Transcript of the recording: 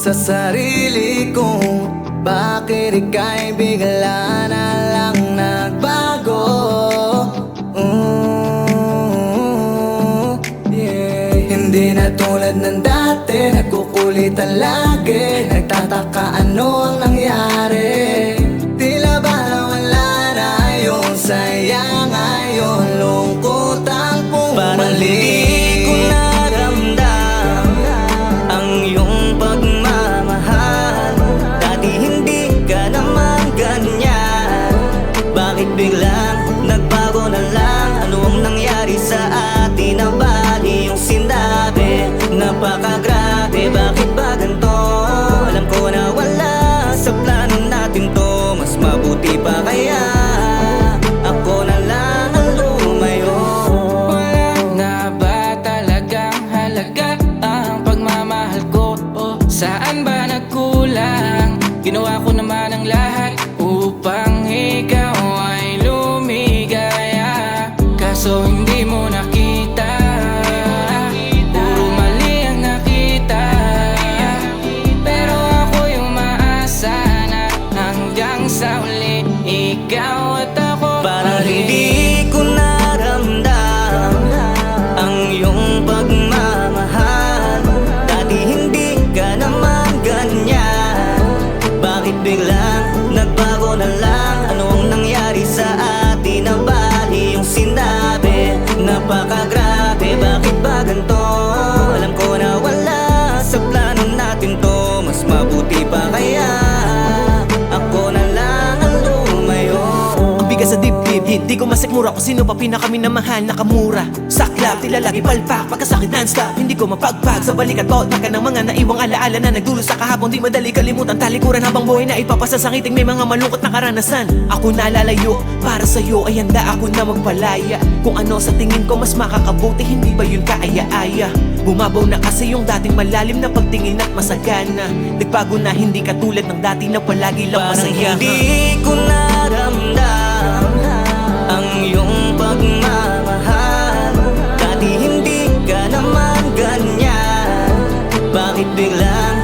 sa sarili kong bakit ika'y bigla na lang nagbago. Hindi na tulad ng dati, nagkukulitan lagi, nagtataka ano ang nangyari. Tila ba nawala na yung saya ngayon, lungkot ang bumalik. Parang hindi ko naramdam ang iyong pagmamahal. Dati hindi ka naman ganyan, bakit biglang nagbago na lang? Ano ang nangyari sa atin na bali yung sinabi? Napakagrabe, bakit ba ganito? Alam ko na wala sa plano natin to. Mas mabuti pa kaya ako na lang ang lumayo. Wala na ba talagang halaga ang pagmamahal ko? O saan ba nagkulang? Ginawa ko naman ang lahat upang ikaw ay lumigaya, kaso hindi mo nakita. Puro mali ang nakita, pero ako yung maasa na hanggang sa uli ikaw at ako. Parang hindi ko naramdam ang iyong pagmamahal. Dati hindi ka naman ganyan, bakit biglang nagbago na lang? Ano ang nangyari sa atin na bali yung sinabi? Napakagrabe, bakit ba ganito? Alam ko na wala sa plano natin to. Mas mabuti pa kaya ako na lang ang lumayo. Bigas sa dibdib, hindi ko masikmura kung sino pa pinakaminamahal na kamura. Saklap, tila lagi palpak, pagkasakit non-stop, hindi ko mapagpag. Sa balikat bawat baka ng mga naiwang alaala na nagdulo sa kahapon. Di madali kalimutan, talikuran habang buhay na ipapasa sa ngiting may mga malungkot na karanasan. Ako na lalayo, para sa'yo ay handa ako na magpalaya. Kung ano sa tingin ko mas makakabuti, hindi ba yun kaaya-aya? Bumabaw na kasi yung dating malalim na pagtingin at masagana. Nagbago na hindi katulad ng dati na palagi lang Parang masaya. hindi ko naramdam ang iyong pagmamahal. Dati hindi ka naman ganyan, bakit biglang